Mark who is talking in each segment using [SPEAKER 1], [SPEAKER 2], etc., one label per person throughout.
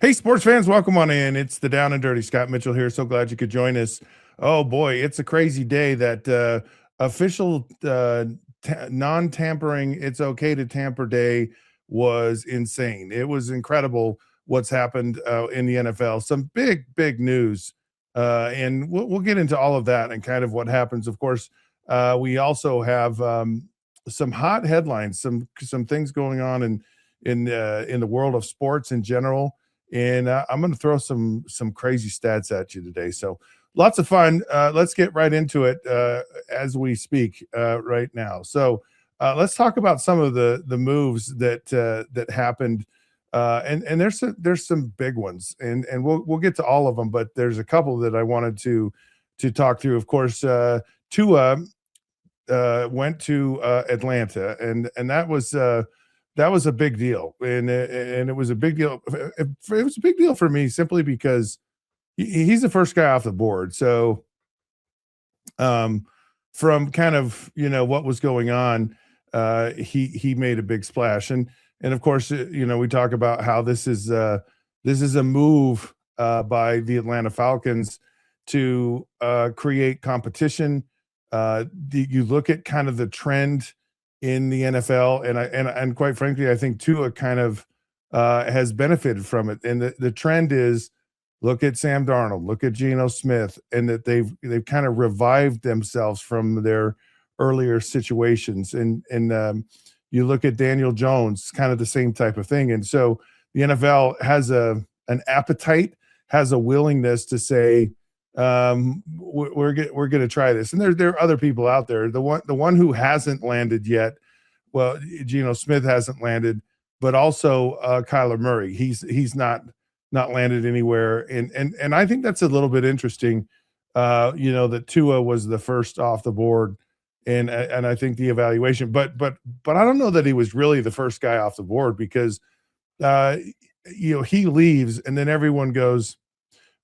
[SPEAKER 1] Hey, sports fans, welcome on in. It's the Down and Dirty. Scott Mitchell here. So glad you could join us. Oh boy, it's a crazy day. That official non-tampering, it's okay to tamper day was insane. It was incredible what's happened in the NFL. Some big news, and we'll get into all of that and kind of what happens. Of course, we also have some hot headlines, some things going on in the world of sports in general, and I'm going to throw some crazy stats at you today. So lots of fun. Let's get right into it as we speak right now. So let's talk about some of the moves that happened, and there's some big ones, and we'll get to all of them, but there's a couple that I wanted to talk through. Of course, Tua went to Atlanta, and that was a big deal, and it was a big deal. It was a big deal for me simply because he's the first guy off the board. So, from kind of what was going on, he made a big splash, and of course, we talk about how this is a move by the Atlanta Falcons to create competition. You look at kind of the trend in the NFL, and quite frankly, I think Tua kind of has benefited from it. And the trend is, look at Sam Darnold, look at Geno Smith, and that they've kind of revived themselves from their earlier situations. And you look at Daniel Jones, kind of the same type of thing. And so the NFL has an appetite, has a willingness to say, we're going to try this. And there are other people out there. The one who hasn't landed yet, well, Geno Smith hasn't landed, but also Kyler Murray. He's not landed anywhere. And I think that's a little bit interesting. That Tua was the first off the board, and I think the evaluation, but I don't know that he was really the first guy off the board, because he leaves, and then everyone goes,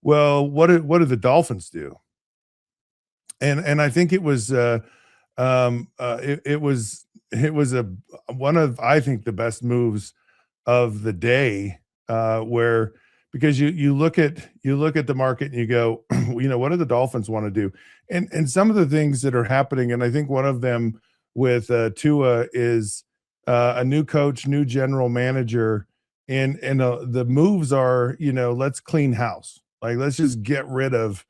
[SPEAKER 1] well, what did the Dolphins do? And I think it was it was one of, I think, the best moves of the day, where, because you look at the market and you go, what do the Dolphins want to do? And some of the things that are happening, and I think one of them with Tua is a new coach, new general manager, and the moves are, let's clean house. Like, let's just get rid of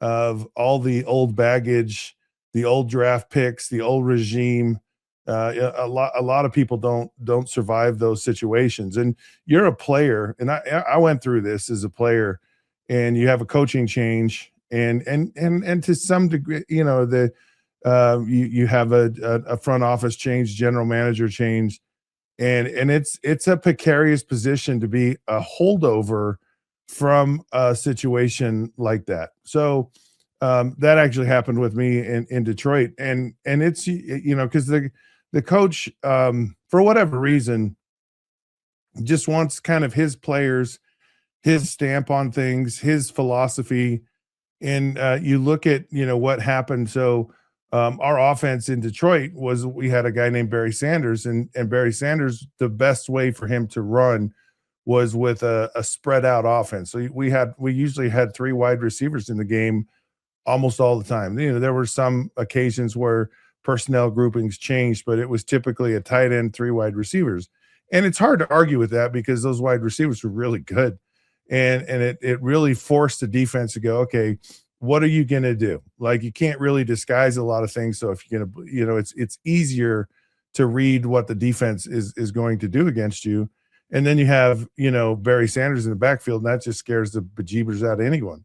[SPEAKER 1] all the old baggage, the old draft picks, the old regime. A lot of people don't survive those situations. And you're a player, and I went through this as a player, and you have a coaching change, and to some degree, you have a front office change, general manager change, and it's a precarious position to be a holdover from a situation like that. So that actually happened with me in Detroit, and it's because the coach, for whatever reason, just wants kind of his players, his stamp on things, his philosophy, and you look at what happened. So our offense in Detroit was, we had a guy named Barry Sanders, and Barry Sanders, the best way for him to run was with a spread out offense. So we usually had three wide receivers in the game almost all the time. There were some occasions where personnel groupings changed, but it was typically a tight end, three wide receivers. And it's hard to argue with that, because those wide receivers were really good. And it really forced the defense to go, okay, what are you going to do? Like, you can't really disguise a lot of things. So if you're going to, it's easier to read what the defense is going to do against you. And then you have, Barry Sanders in the backfield, and that just scares the bejeebers out of anyone.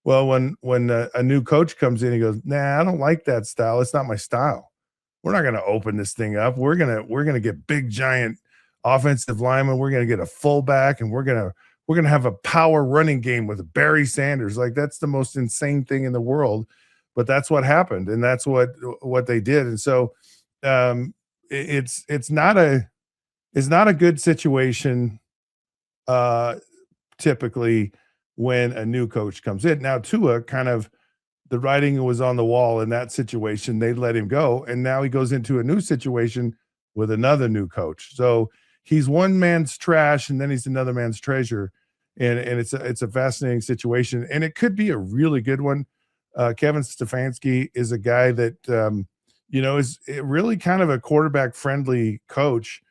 [SPEAKER 1] Well, when a new coach comes in, he goes, nah, I don't like that style. It's not my style. We're not going to open this thing up. We're going to get big, giant offensive linemen. We're going to get a fullback, and we're going to have a power running game with Barry Sanders. Like, that's the most insane thing in the world, but that's what happened, and that's what they did. And so it's not a good situation typically when a new coach comes in. Now, Tua, kind of, the writing was on the wall in that situation. They let him go, and now he goes into a new situation with another new coach. So he's one man's trash, and then he's another man's treasure. and it's a fascinating situation, and it could be a really good one. Kevin Stefanski is a guy that is really kind of a quarterback friendly coach,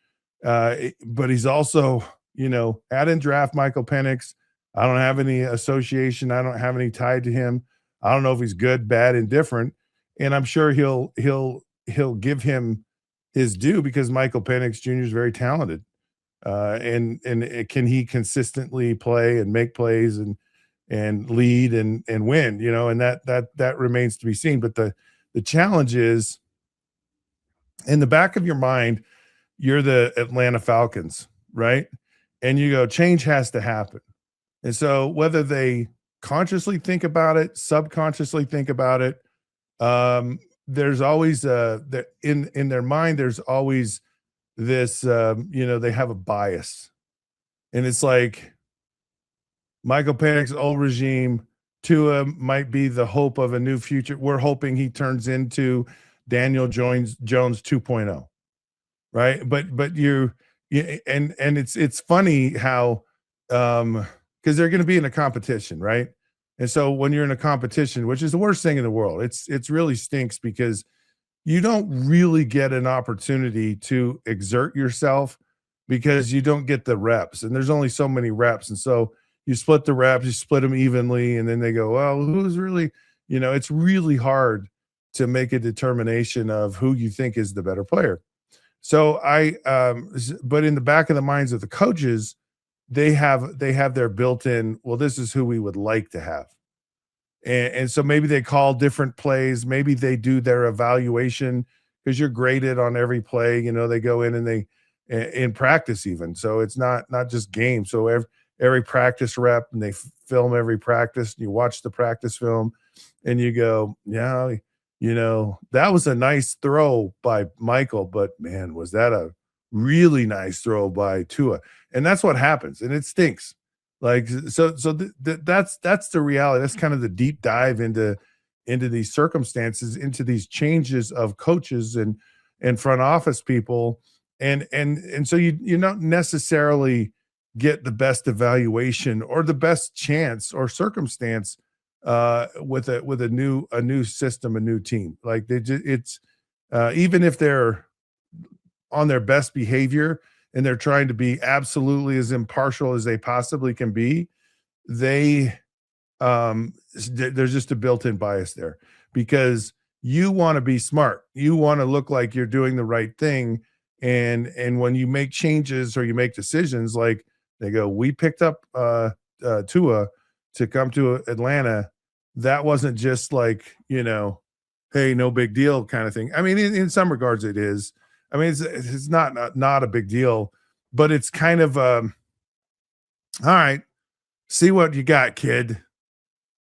[SPEAKER 1] but he's also I didn't draft Michael Penix. I don't have any association. I don't have any tied to him. I don't know if he's good, bad, indifferent, and I'm sure he'll give him his due because Michael Penix Jr. is very talented, can he consistently play and make plays and lead and win, and that remains to be seen. But the challenge is in the back of your mind, you're the Atlanta Falcons, right? And you go, change has to happen. And so whether they consciously think about it, subconsciously think about it, there's always in their mind, there's always this, they have a bias. And it's like Michael Penix, old regime, Tua might be the hope of a new future. We're hoping he turns into Daniel Jones 2.0, right? But and it's funny how because they're going to be in a competition, right? And so when you're in a competition, which is the worst thing in the world, it's really stinks because you don't really get an opportunity to exert yourself because you don't get the reps, and there's only so many reps, and so you split the reps, you split them evenly, and then they go, well, who's really, it's really hard to make a determination of who you think is the better player. So but in the back of the minds of the coaches, they have their built-in, well, this is who we would like to have. And so maybe they call different plays. Maybe they do their evaluation because you're graded on every play. They go in and they in practice even. So it's not just game. So every practice rep, and they film every practice. And you watch the practice film, and you go, yeah, that was a nice throw by Michael, but man, was that a really nice throw by Tua? And that's what happens, and it stinks. Like that's the reality. That's kind of the deep dive into these circumstances, into these changes of coaches and front office people, and so you don't necessarily get the best evaluation or the best chance or circumstance with a new system, a new team. Like it's even if they're on their best behavior and they're trying to be absolutely as impartial as they possibly can be, there's just a built-in bias there because you want to be smart. You want to look like you're doing the right thing. And when you make changes or you make decisions, like they go, we picked up Tua to come to Atlanta. That wasn't just like, hey, no big deal kind of thing. I mean, in some regards it is. I mean, it's not a big deal, but it's kind of, all right, see what you got, kid.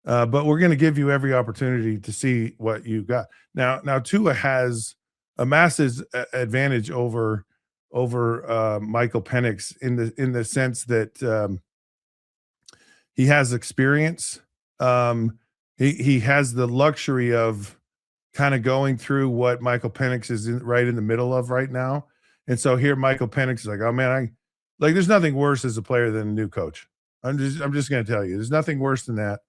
[SPEAKER 1] But we're going to give you every opportunity to see what you got. Now Tua has a massive advantage over Michael Penix in the sense that he has experience. He has the luxury of kind of going through what Michael Penix is right in the middle of right now. And so here Michael Penix is like, oh man, there's nothing worse as a player than a new coach. I'm just going to tell you, there's nothing worse than that.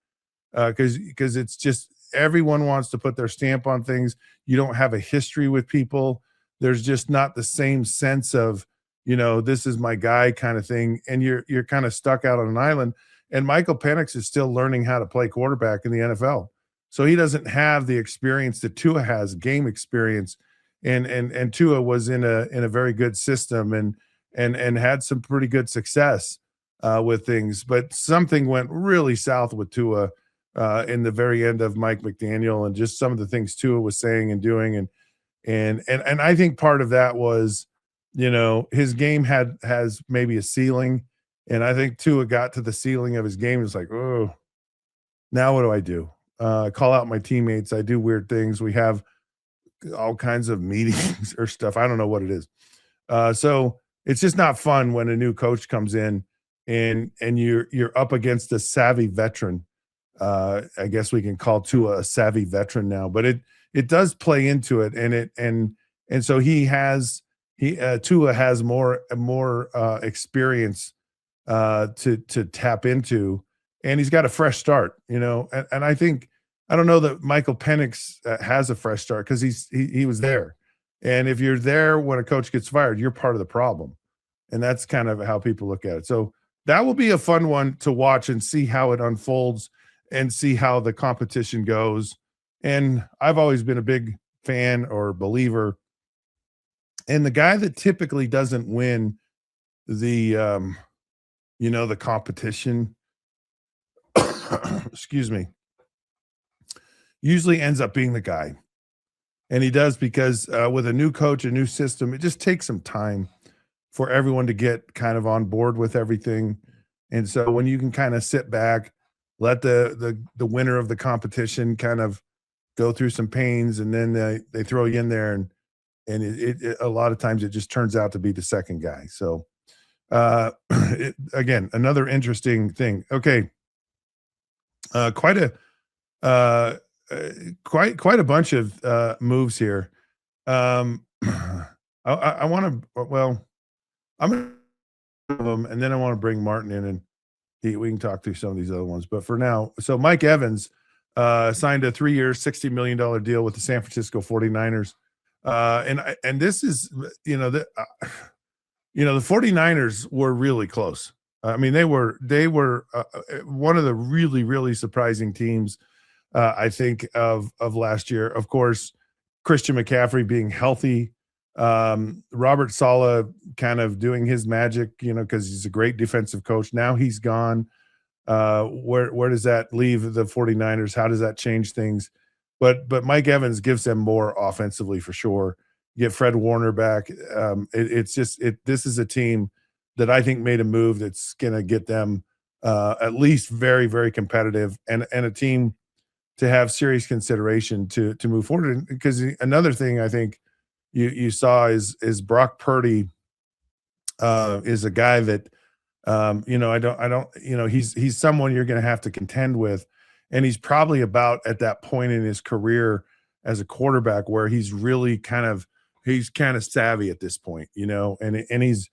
[SPEAKER 1] Because it's just everyone wants to put their stamp on things. You don't have a history with people. There's just not the same sense of, this is my guy kind of thing. And you're kind of stuck out on an island. And Michael Penix is still learning how to play quarterback in the NFL. So he doesn't have the experience that Tua has, game experience. And Tua was in a very good system and had some pretty good success with things. But something went really south with Tua in the very end of Mike McDaniel and just some of the things Tua was saying and doing. And I think part of that was, his game has maybe a ceiling. And I think Tua got to the ceiling of his game. It's like, oh, now what do I do? I call out my teammates. I do weird things. We have all kinds of meetings or stuff. I don't know what it is. So it's just not fun when a new coach comes in and you're up against a savvy veteran. I guess we can call Tua a savvy veteran now, but it does play into it, and so Tua has more experience to tap into, and he's got a fresh start, and I think I don't know that Michael Penix has a fresh start because he was there, and if you're there when a coach gets fired, you're part of the problem, and that's kind of how people look at it. So that will be a fun one to watch and see how it unfolds and see how the competition goes. And I've always been a big fan or believer, and the guy that typically doesn't win the the competition, excuse me, usually ends up being the guy. And he does because with a new coach, a new system, it just takes some time for everyone to get kind of on board with everything. And so when you can kind of sit back, let the winner of the competition kind of go through some pains, and then they throw you in there, and a lot of times it just turns out to be the second guy. So again, another interesting thing. Okay, quite a uh, quite a bunch of moves here. I want to well, I'm gonna them, and then I want to bring Martin in, and we can talk through some of these other ones. But for now, so Mike Evans signed a 3-year, $60 million deal with the San Francisco 49ers. And this is, the 49ers were really close. I mean, they were one of the really, really surprising teams, I think, of last year. Of course, Christian McCaffrey being healthy, Robert Saleh kind of doing his magic, because he's a great defensive coach. Now he's gone. Where does that leave the 49ers? How does that change things? But Mike Evans gives them more offensively for sure. Get Fred Warner back. This is a team that I think made a move that's going to get them at least very, very competitive, and a team to have serious consideration to move forward. Because another thing I think you saw is Brock Purdy is a guy that I don't he's someone you're going to have to contend with, and he's probably about at that point in his career as a quarterback where he's really kind of savvy at this point, and he's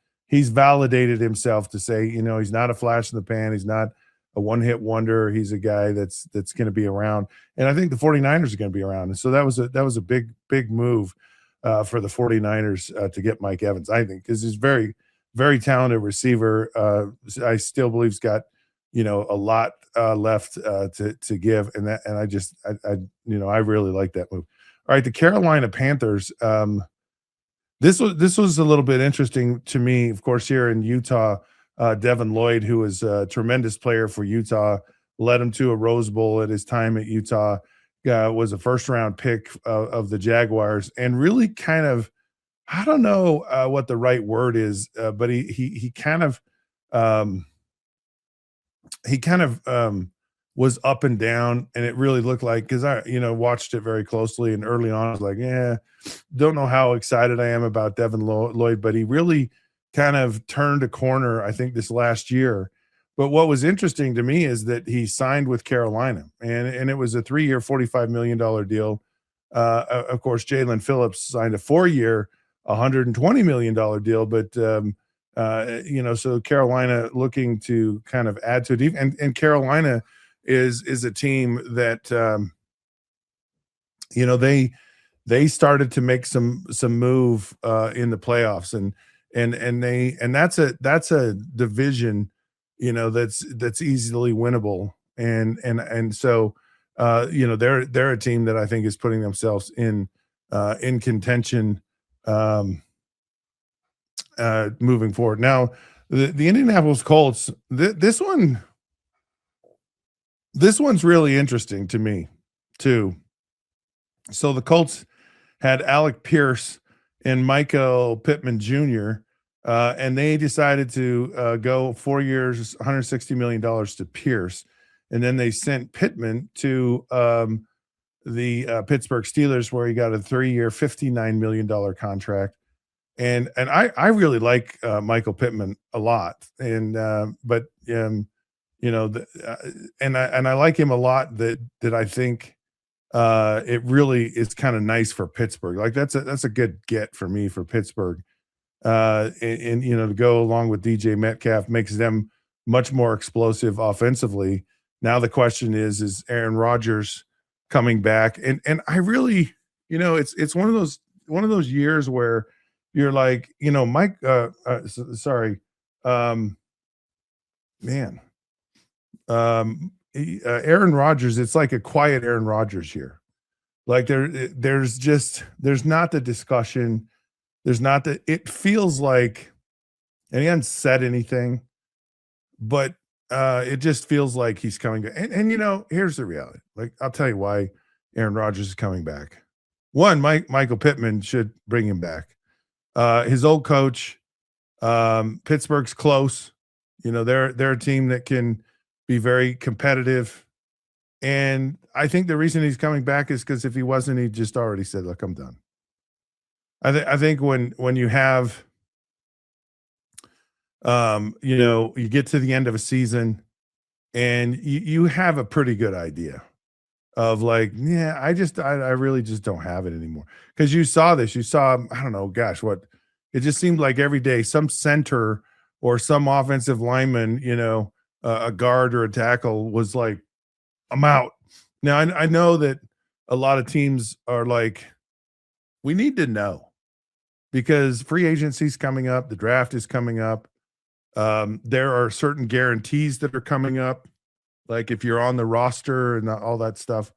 [SPEAKER 1] validated himself to say, he's not a flash in the pan, he's not a one-hit wonder, he's a guy that's going to be around, and I think the 49ers are going to be around. And so that was a big move for the 49ers to get Mike Evans, I think, because he's very, very talented receiver. I still believe he's got, a lot left to give, and I really like that move. All right, the Carolina Panthers. This was a little bit interesting to me. Of course, here in Utah, Devin Lloyd, who was a tremendous player for Utah, led him to a Rose Bowl at his time at Utah. Was a first-round pick of the Jaguars, and really kind of, I don't know what the right word is, but he kind of was up and down, and it really looked like, because I watched it very closely, and early on I was like, yeah, don't know how excited I am about Devin Lloyd, but he really kind of turned a corner, I think, this last year. But what was interesting to me is that he signed with Carolina, and it was a 3-year, $45 million deal. Of course, Jalen Phillips signed a 4-year, $120 million deal, but so Carolina looking to kind of add to it, and Carolina is a team that they started to make some move in the playoffs, and that's a division that's easily winnable, and so they're a team that I think is putting themselves in contention moving forward. Now the Indianapolis Colts, this one's really interesting to me too. So the Colts had Alec Pierce and Michael Pittman Jr., and they decided to go 4 years, $160 million to Pierce. And then they sent Pittman to the Pittsburgh Steelers, where he got a 3-year, $59 million contract. And I really like Michael Pittman a lot. And and I like him a lot, that I think it really is kind of nice for Pittsburgh. Like that's a good get for me for Pittsburgh. And to go along with DJ Metcalf makes them much more explosive offensively. Now the question is Aaron Rodgers coming back? And I really, it's one of those years where you're like, Mike, sorry, um, man, Aaron Rodgers. It's like a quiet Aaron Rodgers here. Like there's not the discussion. There's not the. It feels like, and he hasn't said anything, but it just feels like he's coming back. And here's the reality. Like I'll tell you why Aaron Rodgers is coming back. One, Michael Pittman should bring him back. His old coach, Pittsburgh's close. They're a team that can be very competitive. And I think the reason he's coming back is because if he wasn't, he just already said, "Look, I'm done." I think when you have, you get to the end of a season and you have a pretty good idea of like, yeah, I really just don't have it anymore. Because you saw this, you saw, I don't know, gosh, what it just seemed like every day some center or some offensive lineman, a guard or a tackle was like, I'm out. Now I know that a lot of teams are like, we need to know because free agency's coming up, the draft is coming up. There are certain guarantees that are coming up, like if you're on the roster and all that stuff.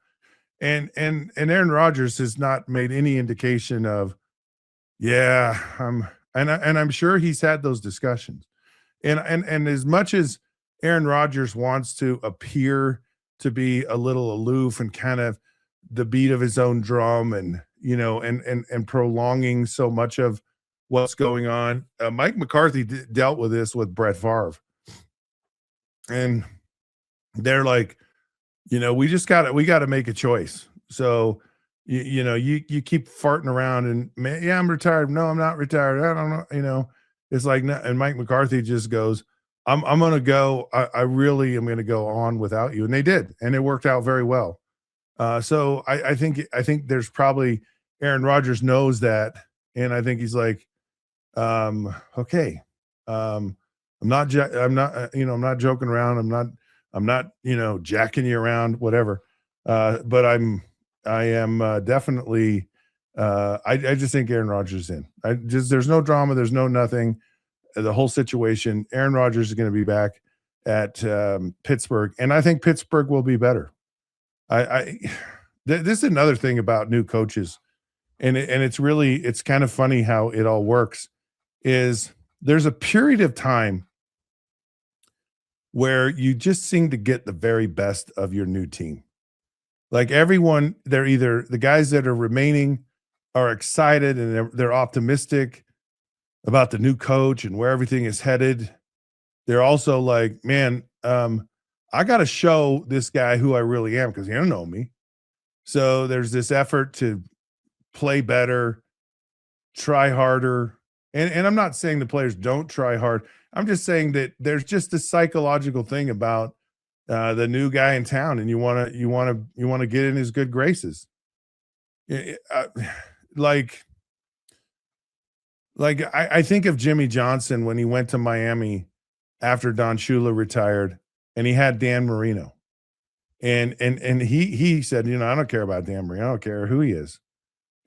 [SPEAKER 1] And Aaron Rodgers has not made any indication of, yeah, and I'm sure he's had those discussions. And as much as Aaron Rodgers wants to appear to be a little aloof and kind of the beat of his own drum and and prolonging so much of what's going on. Mike McCarthy dealt with this with Brett Favre. And they're like, we got to make a choice. So, you keep farting around and, man, yeah, I'm retired. No, I'm not retired. I don't know. It's like, no, and Mike McCarthy just goes, I'm going to go. I really am going to go on without you. And they did. And it worked out very well. So I think there's probably Aaron Rodgers knows that. And I think he's like, okay. I'm not, I'm not joking around. I'm not, jacking you around, whatever. But I am definitely, I just think Aaron Rodgers is in. There's no drama. There's no nothing. The whole situation, Aaron Rodgers is going to be back at Pittsburgh. And I think Pittsburgh will be better. This is another thing about new coaches. And it's kind of funny how it all works is there's a period of time where you just seem to get the very best of your new team. Like everyone, they're either the guys that are remaining are excited and they're optimistic about the new coach and where everything is headed. They're also like, man, I got to show this guy who I really am because he don't know me. So there's this effort to play better, try harder. And I'm not saying the players don't try hard. I'm just saying that there's just a psychological thing about the new guy in town, and you want to get in his good graces. Like I think of Jimmy Johnson when he went to Miami after Don Shula retired, and he had Dan Marino, and he said, I don't care about Dan Marino, I don't care who he is,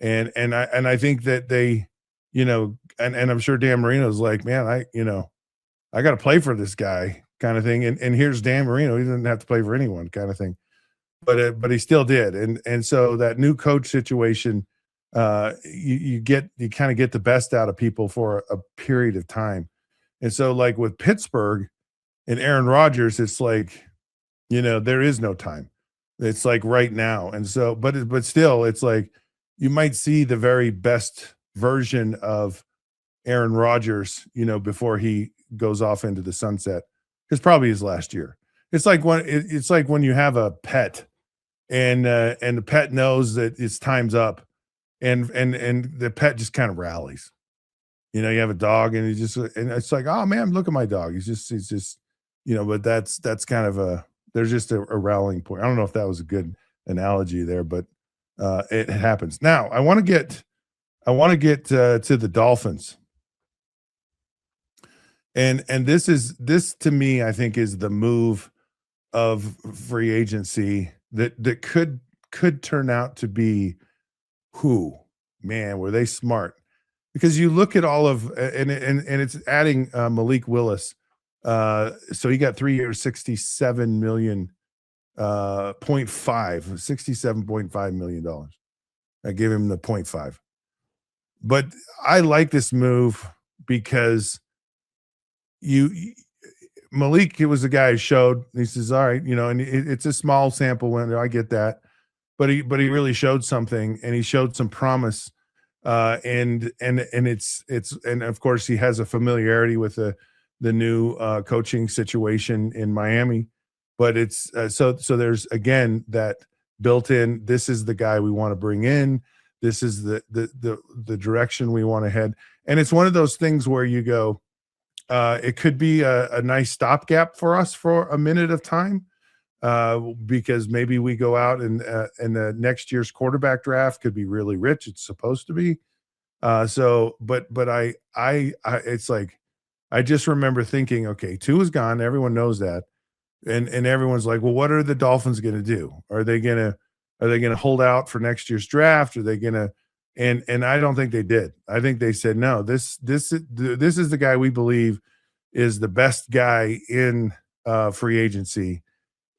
[SPEAKER 1] and I think that they, and I'm sure Dan Marino's like, man, I got to play for this guy kind of thing. And here's Dan Marino. He didn't have to play for anyone kind of thing, but he still did. And so that new coach situation, you kind of get the best out of people for a period of time. And so like with Pittsburgh and Aaron Rodgers, it's like, there is no time. It's like right now. And so, but still it's like, you might see the very best version of Aaron Rodgers, before he goes off into the sunset. It's probably his last year. It's like when you have a pet and the pet knows that it's time's up and the pet just kind of rallies. You have a dog and and it's like, oh man, look at my dog. He's just, but that's kind of there's just a rallying point. I don't know if that was a good analogy there, but it happens. Now I want to get to the Dolphins. And this to me, I think, is the move of free agency that could turn out to be who? Man, were they smart. Because you look at all of and it's adding, Malik Willis. So he got 3 years, 67 million, point 5, $67.5 million. I gave him the point 0.5. But I like this move because you Malik, he was the guy who showed. He says, "All right, and it's a small sample window. I get that, but he really showed something, and he showed some promise. And it's and of course he has a familiarity with the new coaching situation in Miami, but it's so there's again that built in. This is the guy we want to bring in. This is the direction we want to head, and it's one of those things where you go, it could be a nice stopgap for us for a minute of time, because maybe we go out and the next year's quarterback draft could be really rich. It's supposed to be. But it's like I just remember thinking, okay, two is gone. Everyone knows that, and everyone's like, well, what are the Dolphins going to do? Are they gonna hold out for next year's draft? Are they gonna? And I don't think they did. I think they said no. This is the guy we believe is the best guy in free agency,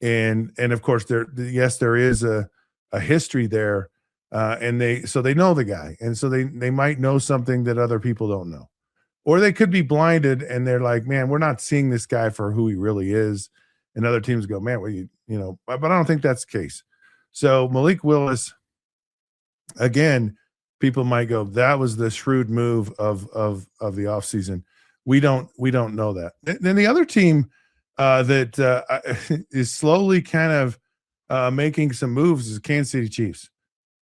[SPEAKER 1] and of course there is a history there, and they know the guy, and so they might know something that other people don't know, or they could be blinded and they're like, man, we're not seeing this guy for who he really is, and other teams go, man, well, but I don't think that's the case. So Malik Willis, again, people might go, that was the shrewd move of the offseason. We don't know that. Then the other team that is slowly kind of making some moves is Kansas City Chiefs.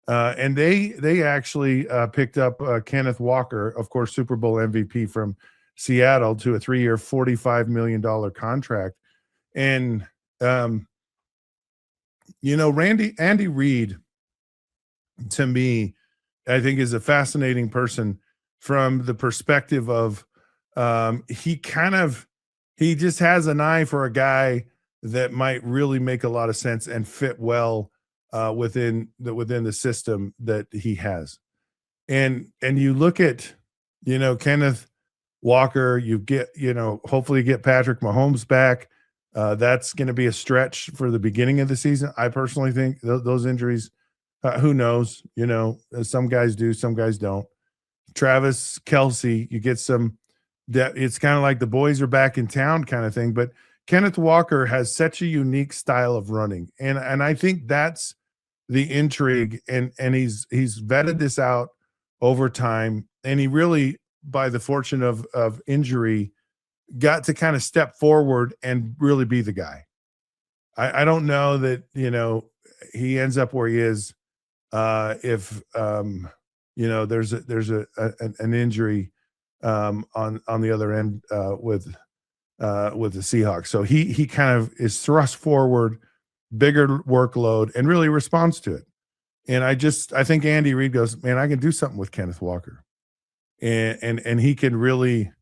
[SPEAKER 1] And they actually picked up Kenneth Walker, of course, Super Bowl MVP from Seattle, to a 3-year, $45 million contract. And Andy Reid, to me, I think is a fascinating person from the perspective of he just has an eye for a guy that might really make a lot of sense and fit well within the system that he has. And you look at Kenneth Walker, you get hopefully get Patrick Mahomes back. That's going to be a stretch for the beginning of the season. I personally think those injuries, who knows? Some guys do, some guys don't. Travis Kelce, you get some. That it's kind of like the boys are back in town kind of thing. But Kenneth Walker has such a unique style of running, and I think that's the intrigue. And he's vetted this out over time, and he really, by the fortune of injury, got to kind of step forward and really be the guy. I don't know that he ends up where he is if there's an injury on the other end with the Seahawks. So he kind of is thrust forward, bigger workload, and really responds to it. And I think Andy Reid goes, man, I can do something with Kenneth Walker, and he can really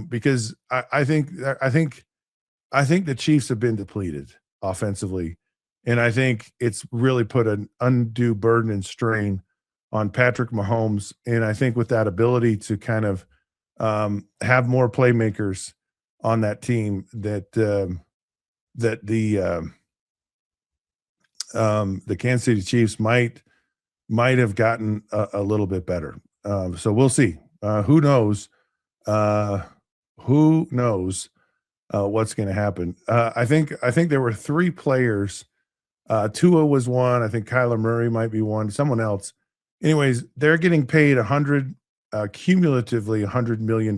[SPEAKER 1] because I think the Chiefs have been depleted offensively, and I think it's really put an undue burden and strain on Patrick Mahomes. And I think with that ability to kind of have more playmakers on that team, that the Kansas City Chiefs might have gotten a little bit better. So we'll see. Who knows? Who knows what's going to happen? I think there were 3 players. Tua was one. I think Kyler Murray might be one. Someone else. Anyways, they're getting paid cumulatively $100 million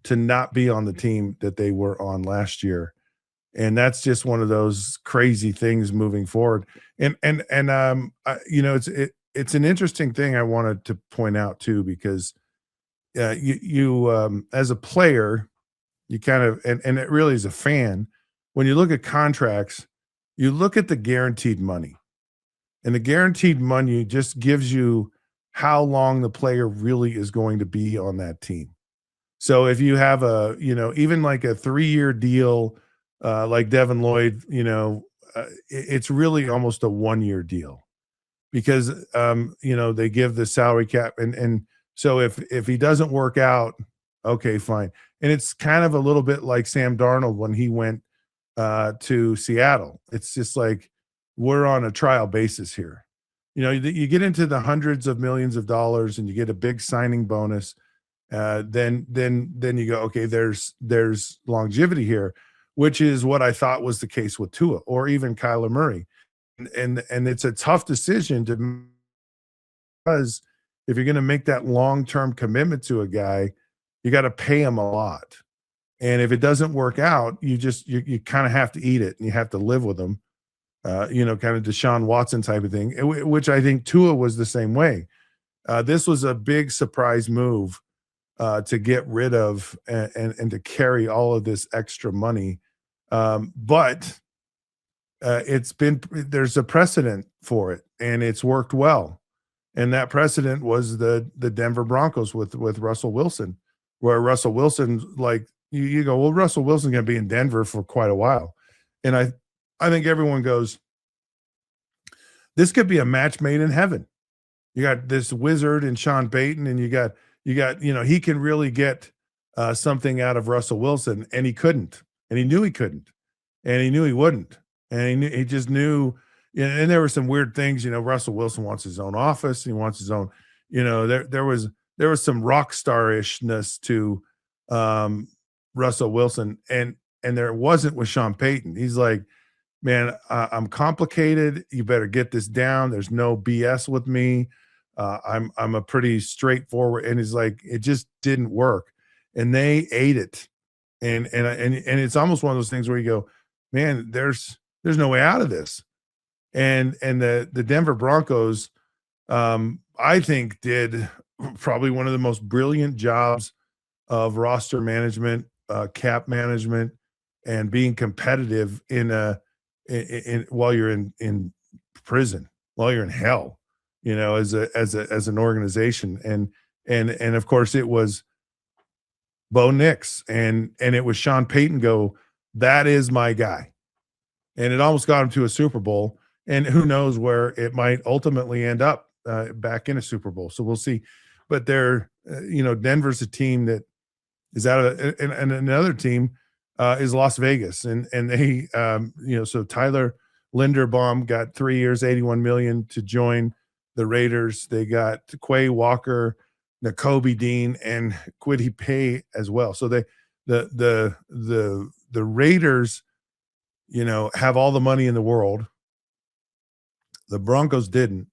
[SPEAKER 1] to not be on the team that they were on last year. And that's just one of those crazy things moving forward. And it's an interesting thing I wanted to point out too, because you as a player, you kind of, and it really is a fan, when you look at contracts, you look at the guaranteed money. And the guaranteed money just gives you how long the player really is going to be on that team. So if you have a, even like a 3-year deal, like Devin Lloyd, it's really almost a 1-year deal because they give the salary cap, and so if he doesn't work out, okay, fine. And it's kind of a little bit like Sam Darnold when he went to Seattle. It's just like we're on a trial basis here. You get into the hundreds of millions of dollars and you get a big signing bonus. Then you go, okay, there's longevity here, which is what I thought was the case with Tua or even Kyler Murray. And it's a tough decision to, because if you're going to make that long-term commitment to a guy, you got to pay him a lot. And if it doesn't work out, you kind of have to eat it and you have to live with them. Kind of Deshaun Watson type of thing, which I think Tua was the same way. This was a big surprise move to get rid of and to carry all of this extra money. But there's a precedent for it, and it's worked well. And that precedent was the Denver Broncos with Russell Wilson, where Russell Wilson, like you go, well, Russell Wilson's going to be in Denver for quite a while. And I think everyone goes, this could be a match made in heaven. You got this wizard and Sean Payton, and you got, he can really get something out of Russell Wilson, and he couldn't, and he knew he couldn't, and he knew he wouldn't, and he just knew. And there were some weird things. Russell Wilson wants his own office. He wants his own. There was some rock star-ishness to Russell Wilson, and there wasn't with Sean Payton. He's like, man, I'm complicated. You better get this down. There's no BS with me. I'm a pretty straightforward, and he's like, it just didn't work, and they ate it, and it's almost one of those things where you go, man, there's no way out of this, and the Denver Broncos, I think, did probably one of the most brilliant jobs of roster management, cap management, and being competitive in while you're in prison, while you're in hell. As an organization, and of course it was Bo Nix and it was Sean Payton go, that is my guy, and it almost got him to a Super Bowl, and who knows where it might ultimately end up back in a Super Bowl. So we'll see, but Denver's a team that is out of it, and another team is Las Vegas, and they so Tyler Linderbaum got 3 years, $81 million to join the Raiders. They got Quay Walker, Nakobe Dean, and Kwity Paye as well. So the Raiders, have all the money in the world. The Broncos didn't,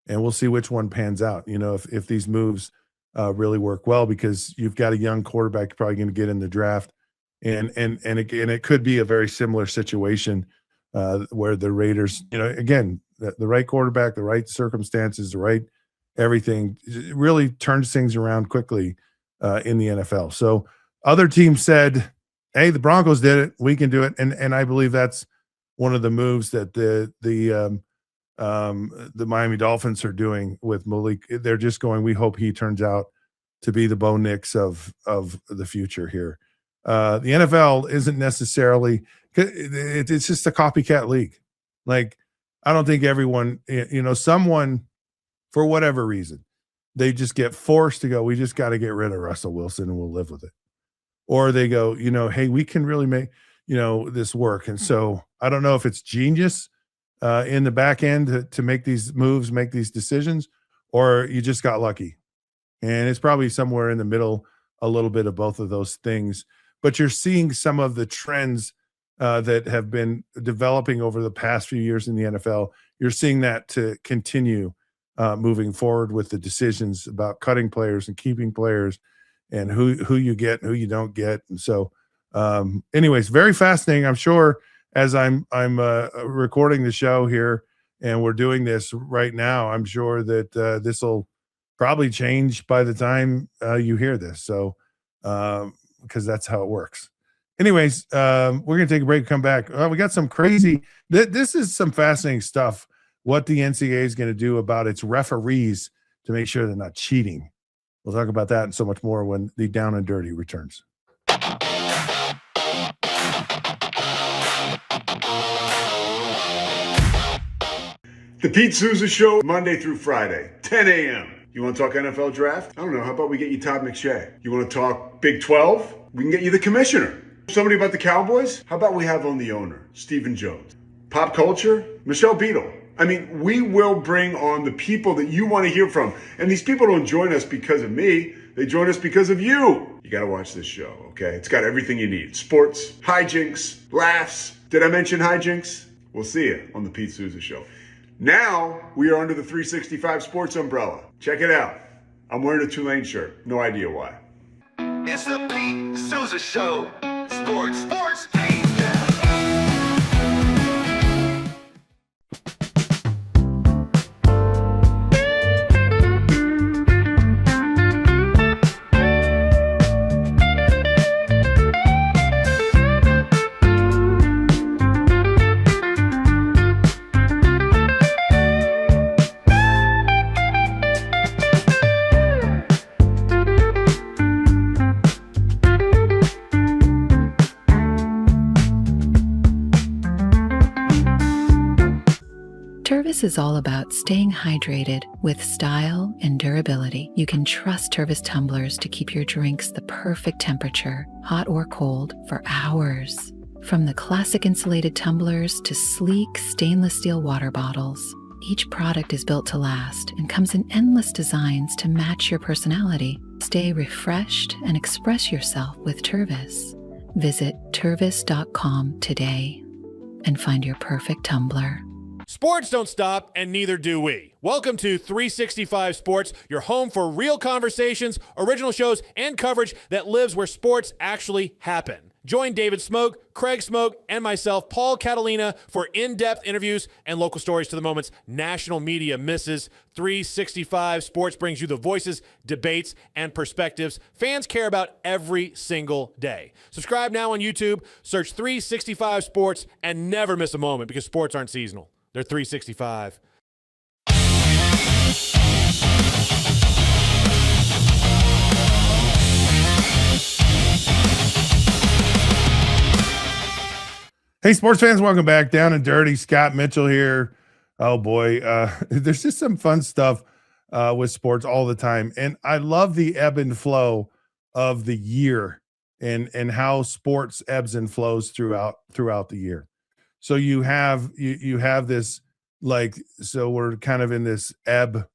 [SPEAKER 1] and we'll see which one pans out. If these moves really work well, because you've got a young quarterback you're probably going to get in the draft, and it could be a very similar situation where the Raiders, again, the right quarterback, the right circumstances, the right everything really turns things around quickly in the NFL. So other teams said, hey, the Broncos did it, we can do it. And I believe that's one of the moves that the Miami Dolphins are doing with Malik. They're just going, we hope he turns out to be the Bo Nix of the future here. The NFL isn't necessarily, it's just a copycat league. Like, I don't think everyone, someone, for whatever reason, they just get forced to go, we just got to get rid of Russell Wilson and we'll live with it. Or they go, hey, we can really make, this work. And so I don't know if it's genius in the back end to make these moves, make these decisions, or you just got lucky. And it's probably somewhere in the middle, a little bit of both of those things. But you're seeing some of the trends that have been developing over the past few years in the NFL. You're seeing that to continue moving forward with the decisions about cutting players and keeping players, and who you get and who you don't get. And so, anyways, very fascinating. I'm sure as I'm recording the show here and we're doing this right now, I'm sure that this will probably change by the time you hear this. So, because that's how it works. Anyways, we're going to take a break, come back. We got some crazy, this is some fascinating stuff, what the NCAA is going to do about its referees to make sure they're not cheating. We'll talk about that and so much more when the Down and Dirty returns.
[SPEAKER 2] The Pete Souza Show, Monday through Friday, 10 a.m. You want to talk NFL draft? I don't know. How about we get you Todd McShay? You want to talk Big 12? We can get you the commissioner. Somebody about the Cowboys? How about we have on the owner, Stephen Jones? Pop culture? Michelle Beadle. I mean, we will bring on the people that you want to hear from. And these people don't join us because of me. They join us because of you. You got to watch this show, okay? It's got everything you need. Sports, hijinks, laughs. Did I mention hijinks? We'll see you on the Pete Souza Show. Now, we are under the 365 Sports umbrella. Check it out. I'm wearing a Tulane shirt. No idea why.
[SPEAKER 3] It's the Pete Souza Show. Sports.
[SPEAKER 4] Tervis is all about staying hydrated with style and durability. You can trust Tervis tumblers to keep your drinks the perfect temperature, hot or cold, for hours. From the classic insulated tumblers to sleek stainless steel water bottles, each product is built to last and comes in endless designs to match your personality. Stay refreshed and express yourself with Tervis. Visit tervis.com today and find your perfect tumbler.
[SPEAKER 5] Sports don't stop, and neither do we. Welcome to 365 Sports, your home for real conversations, original shows, and coverage that lives where sports actually happen. Join David Smoke, Craig Smoke, and myself, Paul Catalina, for in-depth interviews and local stories to the moments national media misses. 365 Sports brings you the voices, debates, and perspectives fans care about every single day. Subscribe now on YouTube, search 365 Sports, and never miss a moment because sports aren't seasonal. They're 365.
[SPEAKER 1] Hey, sports fans, welcome back. Down and Dirty, Scott Mitchell here. Oh, boy. There's just some fun stuff with sports all the time. And I love the ebb and flow of the year and how sports ebbs and flows throughout the year. So you have this, like, so we're kind of in this ebb.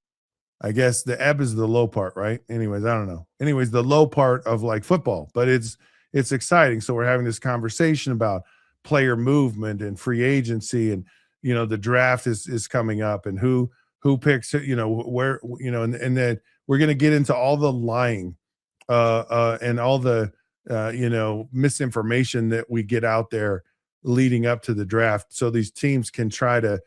[SPEAKER 1] I guess the ebb is the low part, right? Anyways, I don't know. Anyways, the low part of like football, but it's exciting. So we're having this conversation about player movement and free agency, and the draft is coming up, and who picks, where, and then we're going to get into all the lying and all the misinformation that we get out there leading up to the draft, so these teams can try to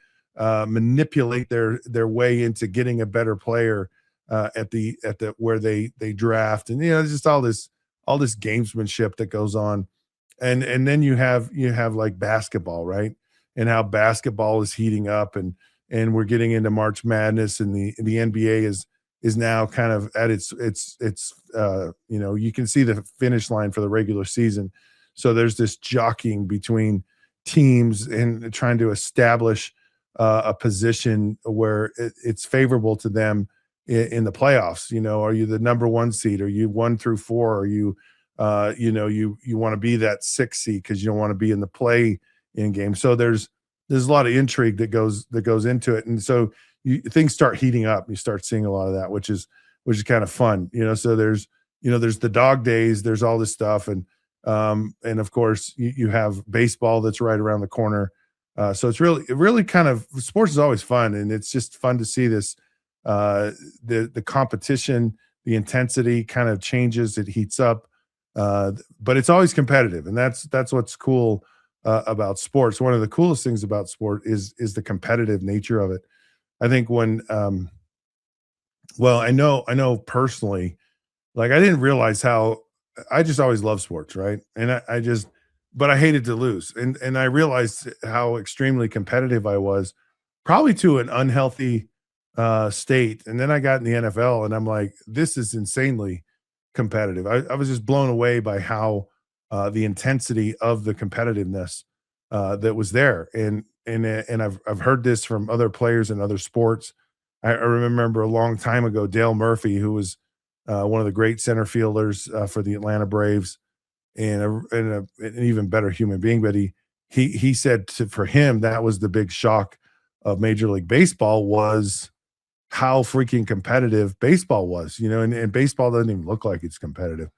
[SPEAKER 1] manipulate their way into getting a better player at the where they draft, and just all this gamesmanship that goes on. And then you have like basketball, right? And how basketball is heating up, and we're getting into March Madness, and the NBA is now kind of at its you can see the finish line for the regular season. So there's this jockeying between teams and trying to establish a position where it's favorable to them in the playoffs. Are you the number one seed? Are you 1 through 4? Are you you want to be that 6 seed because you don't want to be in the play-in game. So there's a lot of intrigue that goes into it, and so things start heating up. You start seeing a lot of that, which is kind of fun. So there's the dog days. There's all this stuff, and of course you have baseball that's right around the corner. So it's really kind of, sports is always fun, and it's just fun to see this the competition, the intensity kind of changes. It heats up. But it's always competitive, and that's what's cool about sports. One of the coolest things about sport is the competitive nature of it. I think when I know personally, like, I didn't realize how I just always loved sports, right? And but I hated to lose, and I realized how extremely competitive I was, probably to an unhealthy state. And then I got in the NFL and I'm like, this is insanely competitive. I was just blown away by how the intensity of the competitiveness that was there. And I've heard this from other players in other sports. I remember a long time ago, Dale Murphy, who was one of the great center fielders for the Atlanta Braves, and an even better human being. But he said for him that was the big shock of Major League Baseball was how freaking competitive baseball was. And baseball doesn't even look like it's competitive.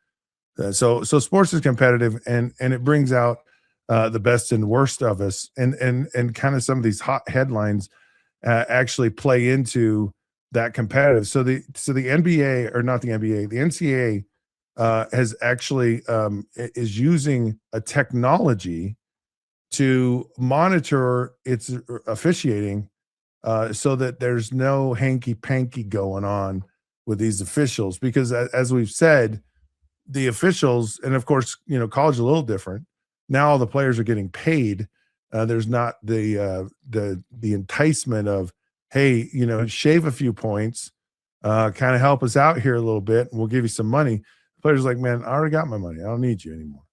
[SPEAKER 1] So sports is competitive, and it brings out the best and worst of us, and kind of some of these hot headlines actually play into that competitive. So the NBA, or not the NBA, the NCAA has actually is using a technology to monitor its officiating, so that there's no hanky panky going on with these officials, because as we've said, the officials, and of course, college is a little different. Now all the players are getting paid. There's not the enticement of, hey, shave a few points, kind of help us out here a little bit, and we'll give you some money. The players are like, man, I already got my money. I don't need you anymore.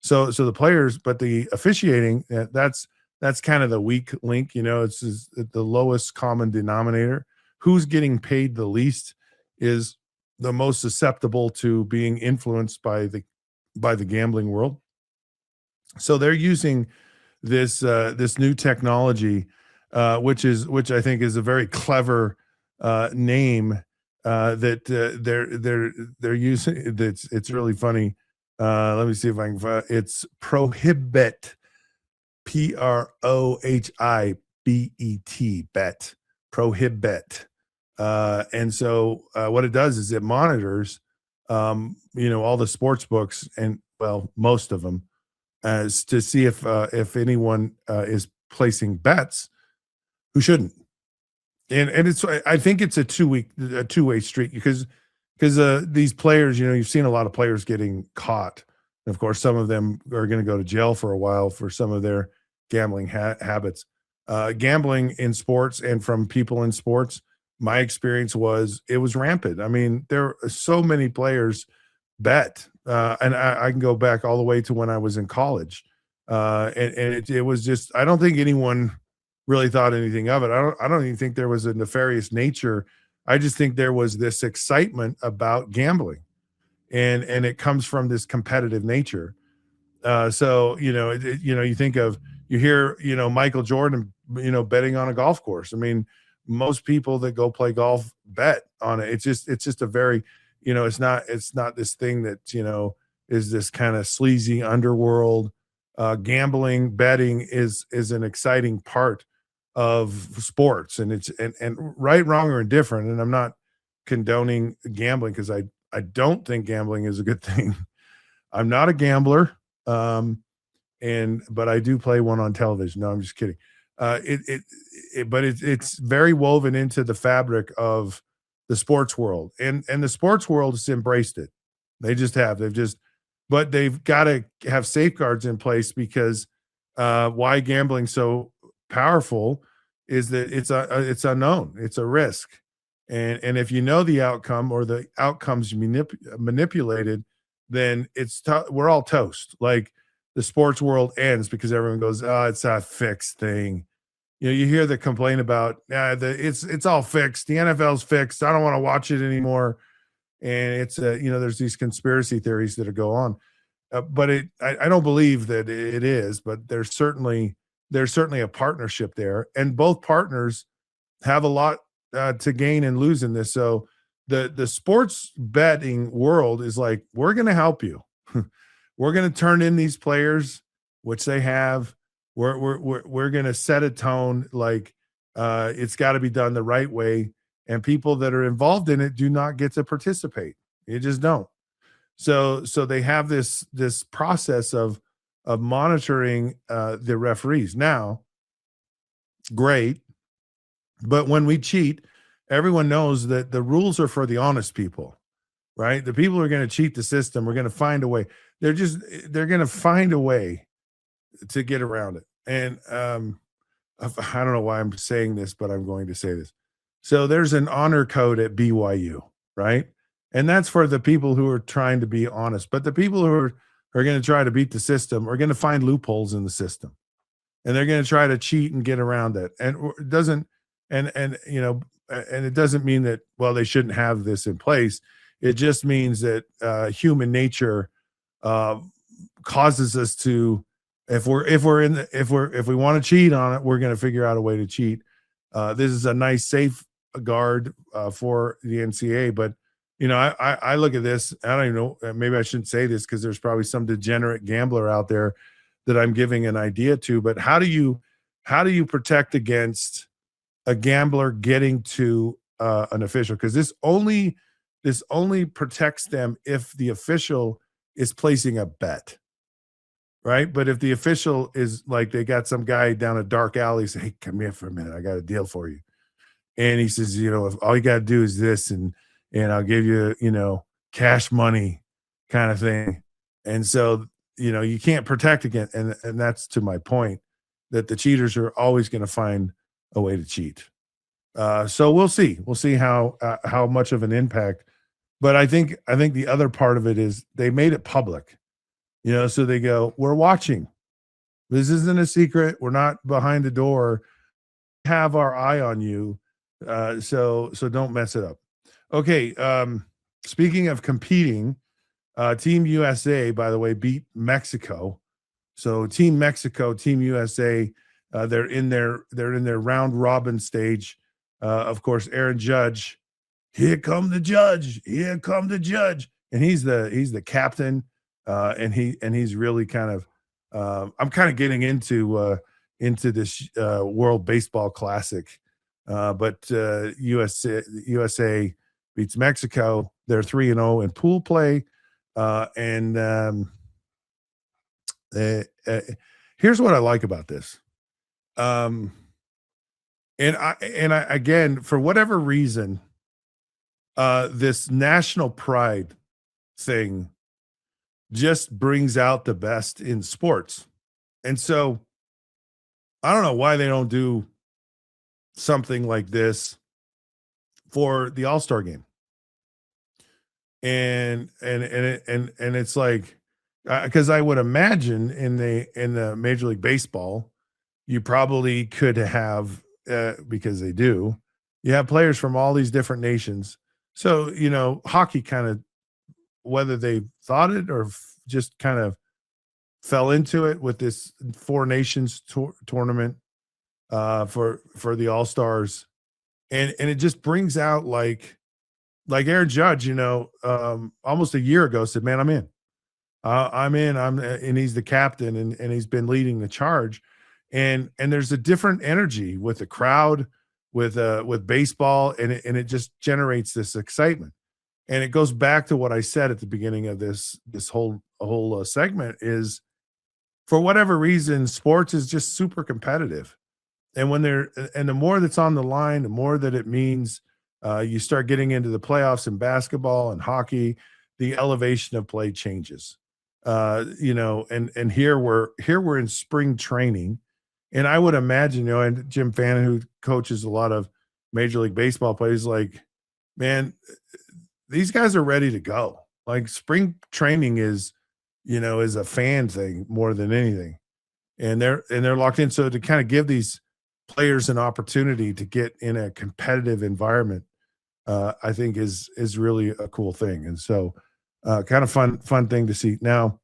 [SPEAKER 1] So the players, but the officiating, that's kind of the weak link. It's the lowest common denominator. Who's getting paid the least is the most susceptible to being influenced by the gambling world. So they're using this new technology, which I think is a very clever name that they're using. It's really funny. Let me see if I can. It's prohibit, PROHIBET, bet, prohibit. And so what it does is it monitors, all the sports books, and most of them, as to see if anyone is placing bets who shouldn't. And I think it's a two-way street, because these players, you've seen a lot of players getting caught. And of course, some of them are going to go to jail for a while for some of their gambling habits. Gambling in sports, and from people in sports, my experience was it was rampant. I mean, there are so many players bet, and I can go back all the way to when I was in college, and it was just, I don't think anyone really thought anything of it. I don't even think there was a nefarious nature. I just think there was this excitement about gambling, and it comes from this competitive nature. So you think of, you hear Michael Jordan betting on a golf course. I mean, most people that go play golf bet on it. It's just a very, it's not this thing that is this kind of sleazy underworld. Gambling, betting is an exciting part of sports, and it's and right, wrong, or indifferent. And I'm not condoning gambling, because I don't think gambling is a good thing. I'm not a gambler, but I do play one on television. No, I'm just kidding. But it's very woven into the fabric of the sports world, and the sports world has embraced it. But they've got to have safeguards in place, because why gambling so powerful is that it's unknown. It's a risk. And if you know the outcome, or the outcome's manipulated, then we're all toast. Like, the sports world ends because everyone goes, oh, it's a fixed thing. You hear the complaint about, it's all fixed. The NFL's fixed. I don't want to watch it anymore. And it's there's these conspiracy theories that go on, but I don't believe that it is. But there's certainly a partnership there, and both partners have a lot to gain and lose in this. So the sports betting world is like, we're going to help you. We're going to turn in these players, which they have. We're going to set a tone, like it's got to be done the right way, and people that are involved in it do not get to participate. You just don't. So they have this process of monitoring the referees. Now, great, but when we cheat, everyone knows that the rules are for the honest people, right? The people who are going to cheat the system are going to find a way. They're going to find a way to get around it. And I don't know why I'm saying this, but I'm going to say this. So there's an honor code at BYU, right? And that's for the people who are trying to be honest. But the people who are going to try to beat the system are going to find loopholes in the system. And they're going to try to cheat and get around it. And it doesn't, and it doesn't mean that, well, they shouldn't have this in place. It just means that human nature causes us to, if we want to cheat on it, we're going to figure out a way to cheat. This is a nice safeguard for the NCAA, but I look at this. I don't even know. Maybe I shouldn't say this because there's probably some degenerate gambler out there that I'm giving an idea to. But how do you protect against a gambler getting to an official? Because this only protects them if the official is placing a bet, right? But if the official is like, they got some guy down a dark alley, say, "Hey, come here for a minute, I got a deal for you," and he says, if all you got to do is this, and I'll give you, cash money kind of thing. And so, you can't protect against, and that's to my point, that the cheaters are always going to find a way to cheat. So we'll see how much of an impact. But I think the other part of it is they made it public, so they go, "We're watching. This isn't a secret. We're not behind the door. Have our eye on you. So don't mess it up." Okay. Speaking of competing, Team USA, by the way, beat Mexico. So Team Mexico, Team USA, they're in their round robin stage. Of course, Aaron Judge, here come the judge, and he's the captain, and he's really kind of. I'm kind of getting into this World Baseball Classic, but USA beats Mexico. They're 3-0 in pool play. And here's what I like about this. And I again, for whatever reason, this national pride thing just brings out the best in sports. And so I don't know why they don't do something like this for the All-Star game. And it's like, because I would imagine in the Major League Baseball, you probably could have, because they do, you have players from all these different nations. So, hockey kind of, whether they thought it or just kind of fell into it with this Four Nations tournament for the All-Stars. And it just brings out like Aaron Judge, almost a year ago said, "Man, I'm in. And he's the captain, and he's been leading the charge. And there's a different energy with the crowd, with baseball, and it just generates this excitement. And it goes back to what I said at the beginning of this whole segment is, for whatever reason, sports is just super competitive. And the more that's on the line, the more that it means you start getting into the playoffs in basketball and hockey, the elevation of play changes. And here we're in spring training, and I would imagine, and Jim Fannin, who coaches a lot of Major League Baseball players, like, man, these guys are ready to go. Like, spring training is a fan thing more than anything, and they're locked in. So to kind of give these players an opportunity to get in a competitive environment, I think is really a cool thing. And so kind of fun thing to see. Now,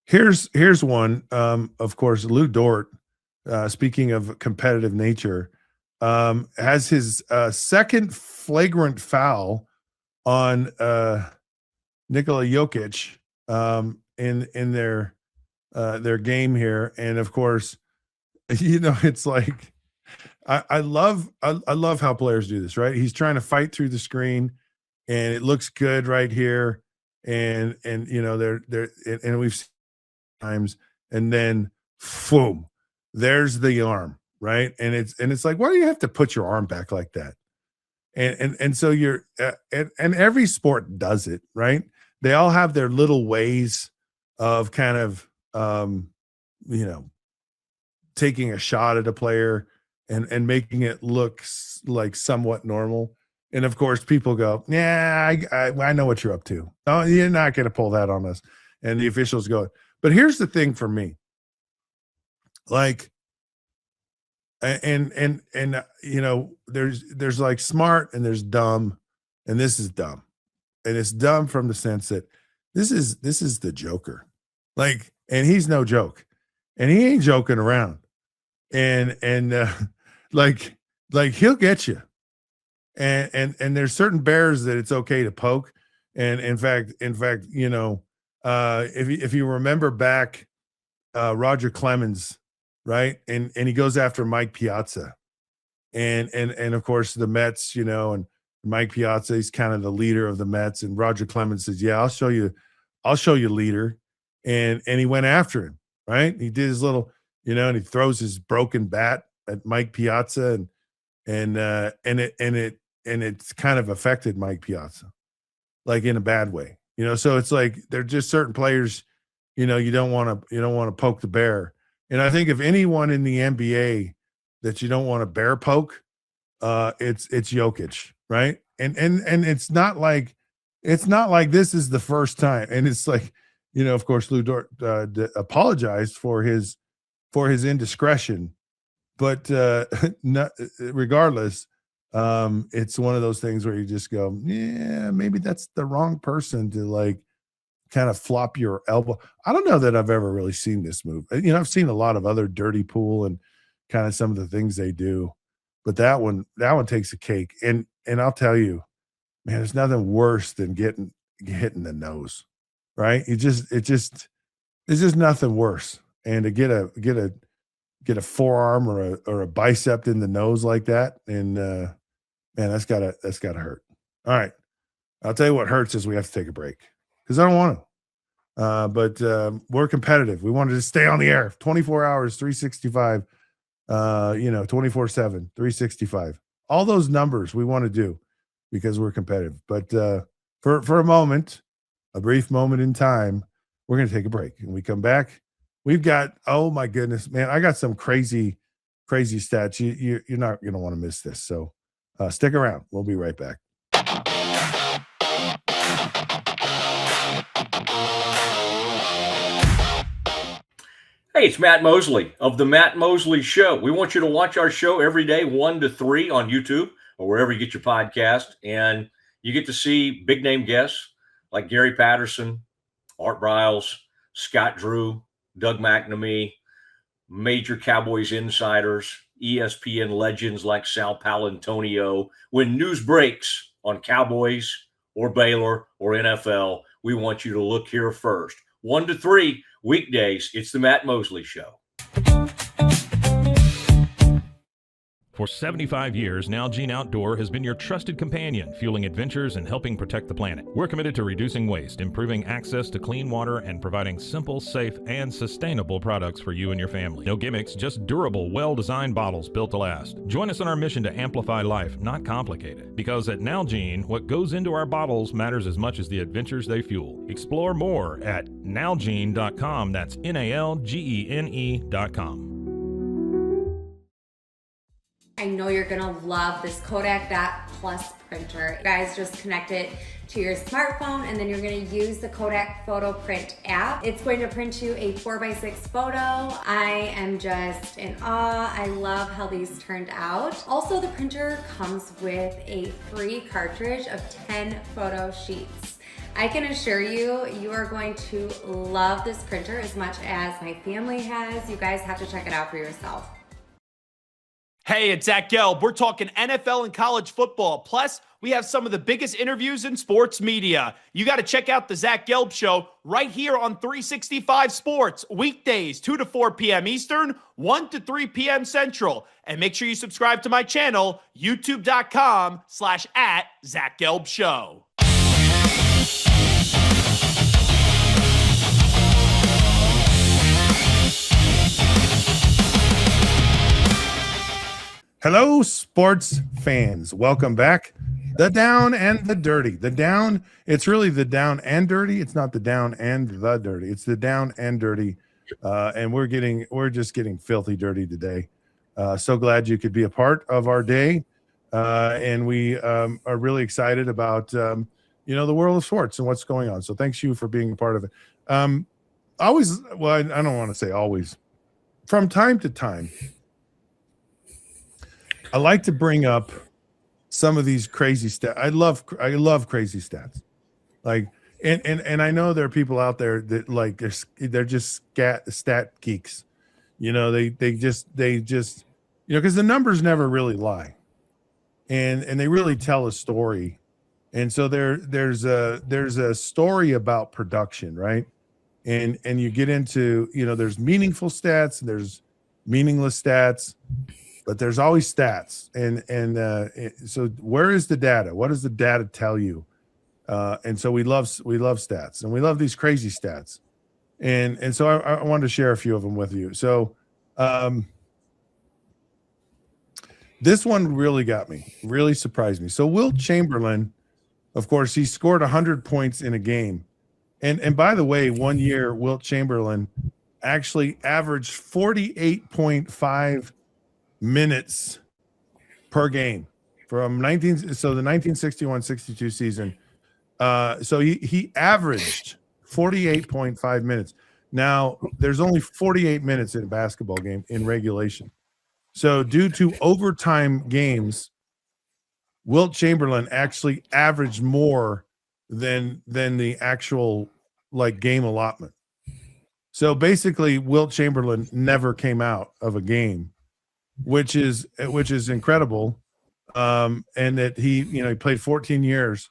[SPEAKER 1] here's one. Of course, Lou Dort, speaking of competitive nature, has his second flagrant foul on Nikola Jokic in their game here. And of course, it's like, I love how players do this, right? He's trying to fight through the screen, and it looks good right here. And they're and we've seen times, and then boom, there's the arm, right? And it's like, why do you have to put your arm back like that? And so you're and every sport does it, right? They all have their little ways of kind of taking a shot at a player. and making it look like somewhat normal. And of course, people go, "Yeah, I know what you're up to. Oh, you're not going to pull that on us." And the officials go. But here's the thing for me, like, and there's like smart and there's dumb, and this is dumb, and it's dumb from the sense that this is the Joker, like, and he's no joke, and he ain't joking around, and like he'll get you. And there's certain bears that it's okay to poke. And in fact, if you remember back, Roger Clemens, right? And he goes after Mike Piazza. And of course the Mets, and Mike Piazza, he's kind of the leader of the Mets. And Roger Clemens says, "Yeah, I'll show you leader." And he went after him, right? He did his little, and he throws his broken bat at Mike Piazza, and it's kind of affected Mike Piazza, like in a bad way, So it's like they're just certain players, you don't want to poke the bear. And I think if anyone in the NBA that you don't want to bear poke, it's Jokic, right? And it's not like this is the first time. And it's like, of course, Lou Dort apologized for his indiscretion, but regardless. It's one of those things where you just go, yeah, maybe that's the wrong person to like kind of flop your elbow. I don't know that I've ever really seen this move. I've seen a lot of other dirty pool and kind of some of the things they do, but that one takes a cake. And I'll tell you, man, there's nothing worse than getting hit in the nose, right? It's just nothing worse. And to get a forearm or a bicep in the nose like that, and man, that's gotta hurt. All right, I'll tell you what hurts is we have to take a break because I don't want to. But we're competitive. We wanted to stay on the air 24 hours, 365. 24/7, 365. All those numbers we want to do because we're competitive. But for a brief moment in time, we're going to take a break. And we come back. We've got, oh my goodness, man, I got some crazy stats. You're not going to want to miss this. So stick around. We'll be right back.
[SPEAKER 6] Hey, it's Matt Mosley of The Matt Mosley Show. We want you to watch our show every day, 1 to 3 on YouTube or wherever you get your podcast. And you get to see big name guests like Gary Patterson, Art Briles, Scott Drew, Doug McNamee, major Cowboys insiders, ESPN legends like Sal Palantonio. When news breaks on Cowboys or Baylor or NFL, we want you to look here first. 1 to 3 weekdays. It's the Matt Mosley Show.
[SPEAKER 7] For 75 years, Nalgene Outdoor has been your trusted companion, fueling adventures and helping protect the planet. We're committed to reducing waste, improving access to clean water, and providing simple, safe, and sustainable products for you and your family. No gimmicks, just durable, well-designed bottles built to last. Join us on our mission to amplify life, not complicate it. Because at Nalgene, what goes into our bottles matters as much as the adventures they fuel. Explore more at nalgene.com. That's NALGENE.com.
[SPEAKER 8] I know you're gonna love this Kodak Dot Plus printer. You guys just connect it to your smartphone and then you're gonna use the Kodak Photo Print app. It's going to print you a 4x6 photo. I am just in awe. I love how these turned out. Also, the printer comes with a free cartridge of 10 photo sheets. I can assure you, you are going to love this printer as much as my family has. You guys have to check it out for yourself.
[SPEAKER 9] Hey, it's Zach Gelb. We're talking NFL and college football. Plus, we have some of the biggest interviews in sports media. You got to check out the Zach Gelb Show right here on 365 Sports, weekdays, 2 to 4 p.m. Eastern, 1 to 3 p.m. Central. And make sure you subscribe to my channel, youtube.com/@Zach Gelb Show.
[SPEAKER 1] Hello, sports fans. Welcome back. The down and the dirty. The down, it's really the down and dirty. It's not the down and the dirty. It's the down and dirty. And we're just getting filthy dirty today. So glad you could be a part of our day. And we are really excited about, the world of sports and what's going on. So thanks you for being a part of it. Always, well, I don't want to say always. From time to time, I like to bring up some of these crazy stats. I love crazy stats. Like, and I know there are people out there that like they're just stat geeks. They just because the numbers never really lie, and they really tell a story. And so there's a story about production, right? And you get into, there's meaningful stats and there's meaningless stats, but there's always stats. So where is the data? What does the data tell you? And so we love stats, and we love these crazy stats. And so I wanted to share a few of them with you. So this one really got me, really surprised me. So Wilt Chamberlain, of course, he scored 100 points in a game. And by the way, one year Wilt Chamberlain actually averaged 48.5 minutes per game from the 1961-62 season. So he averaged 48.5 minutes. Now, there's only 48 minutes in a basketball game in regulation. So due to overtime games, Wilt Chamberlain actually averaged more than the actual game allotment. So basically, Wilt Chamberlain never came out of a game, which is incredible. And that he played 14 years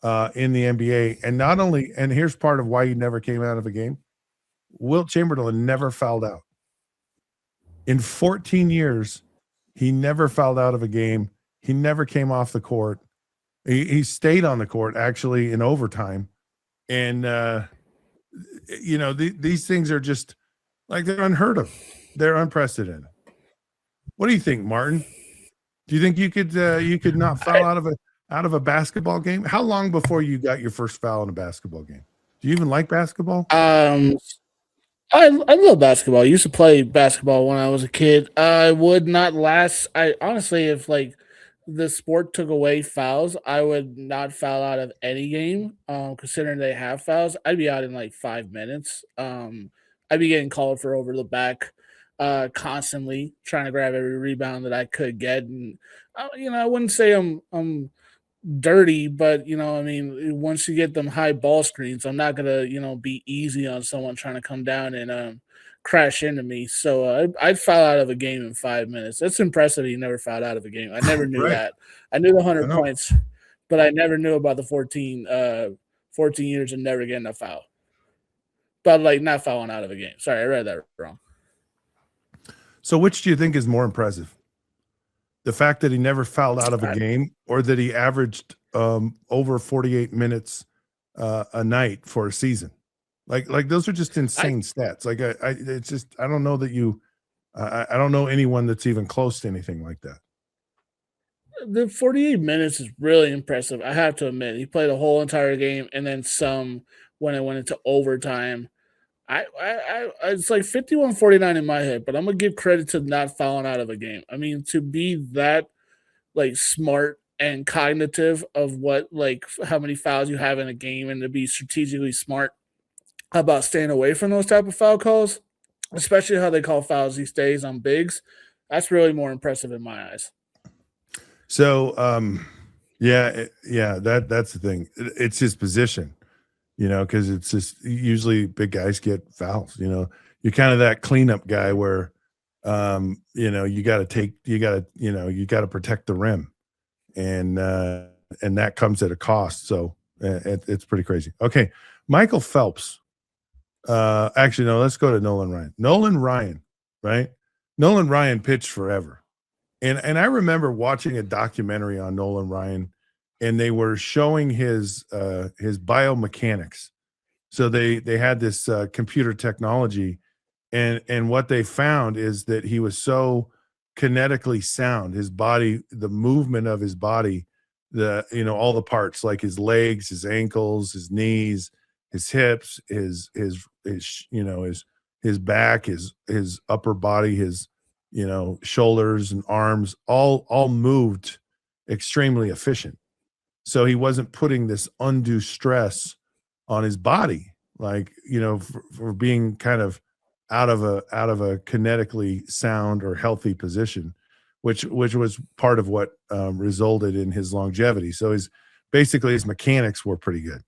[SPEAKER 1] in the NBA, and here's part of why he never came out of a game. Wilt Chamberlain never fouled out. In 14 years, he never fouled out of a game. He never came off the court. He stayed on the court actually in overtime. And, these things are just they're unheard of. They're unprecedented. What do you think, Martin? Do you think you could not foul out of a basketball game? How long before you got your first foul in a basketball game? Do you even like basketball?
[SPEAKER 10] I love basketball. I used to play basketball when I was a kid. I would not last. I honestly, if the sport took away fouls, I would not foul out of any game. Considering they have fouls, I'd be out in 5 minutes. I'd be getting called for over the back, constantly trying to grab every rebound that I could get. And I wouldn't say I'm dirty, but once you get them high ball screens, I'm not gonna be easy on someone trying to come down and crash into me. So I'd foul out of a game in 5 minutes. That's impressive. He never fouled out of a game. I never knew
[SPEAKER 1] Right.
[SPEAKER 10] that. I knew the 100 points, but I never knew about the 14 years and never getting a foul. But not fouling out of a game. Sorry, I read that wrong.
[SPEAKER 1] So which do you think is more impressive? The fact that he never fouled out of a game, or that he averaged over 48 minutes a night for a season? Like those are just insane stats. It's just, I don't know that I don't know anyone that's even close to anything like that.
[SPEAKER 10] The 48 minutes is really impressive. I have to admit, he played a whole entire game and then some when it went into overtime. It's 51-49 in my head, but I'm gonna give credit to not fouling out of a game. I mean, to be that smart and cognitive of what how many fouls you have in a game, and to be strategically smart about staying away from those type of foul calls, especially how they call fouls these days on bigs, that's really more impressive in my eyes.
[SPEAKER 1] So that's the thing. It's his position. Because it's just usually big guys get fouls. You're kind of that cleanup guy where, you got to protect the rim, and that comes at a cost. So it's pretty crazy. Okay, Michael Phelps. Actually, no. Let's go to Nolan Ryan. Nolan Ryan, right? Nolan Ryan pitched forever, and I remember watching a documentary on Nolan Ryan. And they were showing his biomechanics. So they had this computer technology, and what they found is that he was so kinetically sound. His body, the movement of his body, all the parts, like his legs, his ankles, his knees, his hips, his back, his upper body, his shoulders and arms, all moved extremely efficient. So he wasn't putting this undue stress on his body, like, for being kind of out of a kinetically sound or healthy position, which was part of what resulted in his longevity. So his mechanics were pretty good.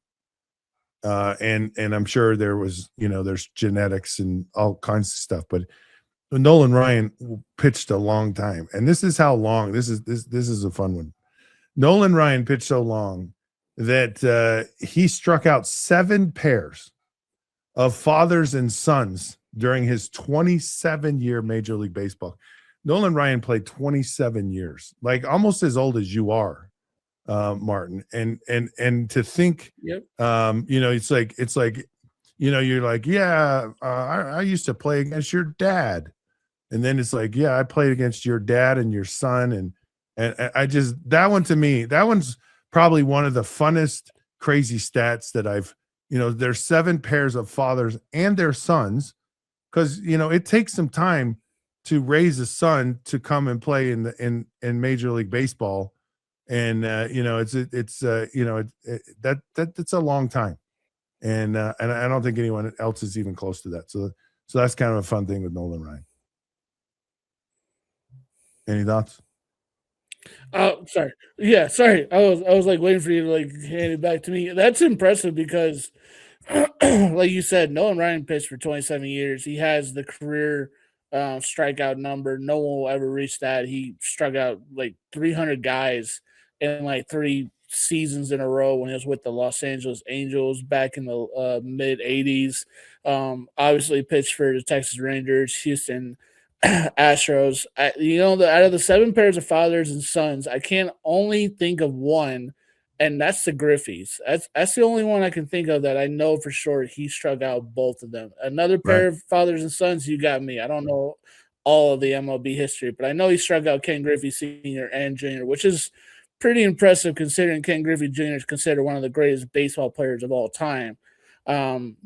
[SPEAKER 1] And I'm sure there was, there's genetics and all kinds of stuff, but Nolan Ryan pitched a long time. And this is how long, this is a fun one. Nolan Ryan pitched so long that he struck out 7 pairs of fathers and sons during his 27-year Major League Baseball. Nolan Ryan played 27 years, like almost as old as you are, Martin. And to think,
[SPEAKER 10] Yep.
[SPEAKER 1] it's like, you're like, yeah, I used to play against your dad. And then it's like, yeah, I played against your dad and your son. And I just, that one to me, that one's probably one of the funnest, crazy stats that I've, there's 7 pairs of fathers and their sons. Cause it takes some time to raise a son to come and play in Major League Baseball. And, that's a long time. And I don't think anyone else is even close to that. So that's kind of a fun thing with Nolan Ryan. Any thoughts?
[SPEAKER 10] Oh, sorry. Yeah, sorry. I was like waiting for you to like hand it back to me. That's impressive because, like you said, Nolan Ryan pitched for 27 years. He has the career strikeout number. No one will ever reach that. He struck out like 300 guys in like 3 seasons in a row when he was with the Los Angeles Angels back in the mid 80s. Obviously pitched for the Texas Rangers, Houston Astros. Out of the 7 pairs of fathers and sons, I can only think of one, and that's the Griffeys. That's the only one I can think of that I know for sure he struck out both of them. Another pair of fathers and sons, you got me. I don't know all of the MLB history, but I know he struck out Ken Griffey Sr. and Jr., which is pretty impressive considering Ken Griffey Jr. is considered one of the greatest baseball players of all time. Nolan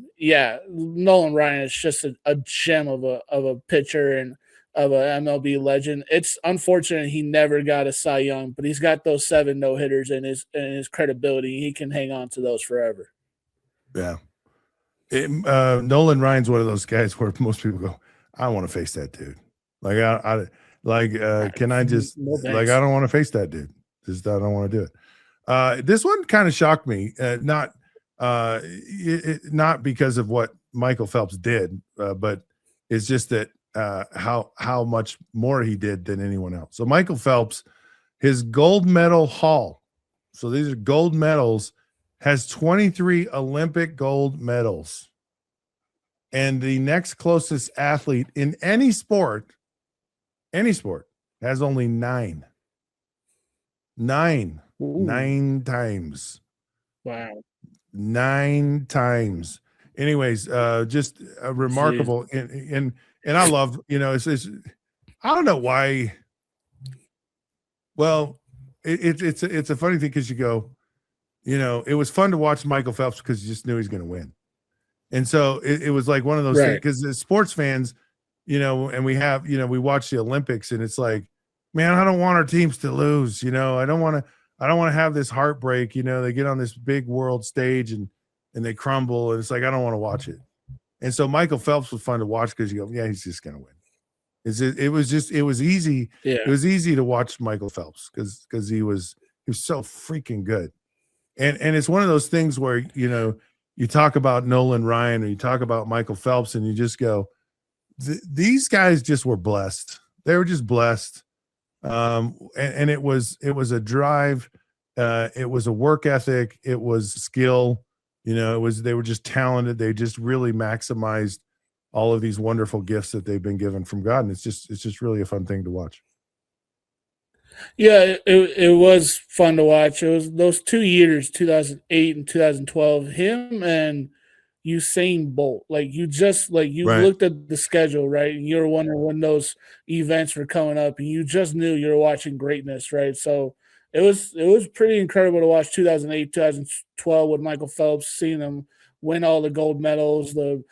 [SPEAKER 10] Ryan is just a gem of a pitcher and of an MLB legend. It's unfortunate he never got a Cy Young, but he's got those 7 no-hitters and his credibility. He can hang on to those forever.
[SPEAKER 1] Yeah. Nolan Ryan's one of those guys where most people go, I want to face that dude. Like, can I just, I don't want to face that dude. Just, I don't want to do it. This one kind of shocked me. Not because of what Michael Phelps did, but it's just that how much more he did than anyone else. So Michael Phelps, his gold medal haul, so these are gold medals, has 23 Olympic gold medals. And the next closest athlete in any sport, has only 9. 9. Ooh. 9 times.
[SPEAKER 10] Wow.
[SPEAKER 1] 9 times. Anyways, just remarkable. And I love, it's I don't know why. Well, it's a funny thing because you go, it was fun to watch Michael Phelps because you just knew he's going to win. And so it was like one of those things because as sports fans, and we have, we watch the Olympics and it's like, man, I don't want our teams to lose. I don't want to have this heartbreak. They get on this big world stage and they crumble. And it's like, I don't want to watch it. And so Michael Phelps was fun to watch because you go, yeah, he's just going to win. It was easy. Yeah. It was easy to watch Michael Phelps because he was so freaking good. And it's one of those things where, you talk about Nolan Ryan or you talk about Michael Phelps and you just go, these guys just were blessed. They were just blessed. And it was a drive. It was a work ethic. It was skill. They were just talented. They just really maximized all of these wonderful gifts that they've been given from God. And it's just really a fun thing to watch.
[SPEAKER 10] Yeah, it was fun to watch. It was those 2 years, 2008 and 2012, him and Usain Bolt. You looked at the schedule, right? And you were wondering when those events were coming up and you just knew you were watching greatness, right? So it was pretty incredible to watch 2008, 2012 with Michael Phelps, seeing him win all the gold medals, the